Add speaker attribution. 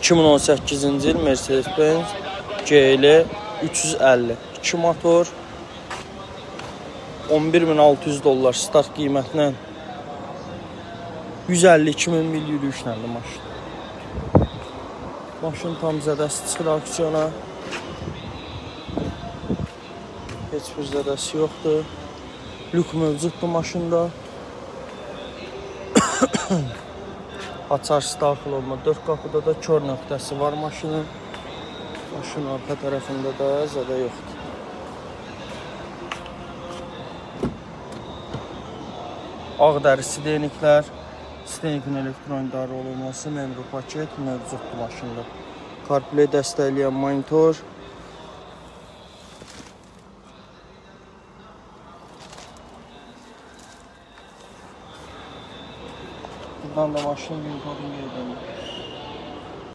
Speaker 1: 2018-ci il Mercedes-Benz GL 350 2 motor 11.600 $ start qiymətlə 152.000 mil yürüyüşləndir maşın. Maşın tam zədəsi çıxır aksiyona. Heç bir zədəsi yoxdur. Lük mövcuddur maşında. Açarsı daxil olma. 4 qapıda da kör nöqtəsi var maşının. Maşının arxa tərəfində də zədə yoxdur. Ağ dəri sideniklər, sidenikin elektron idarə olunması, memru paket mövcuddur maşında. CarPlay dəstəkləyən monitor. Buradan da maşının motorunu qeyd edir.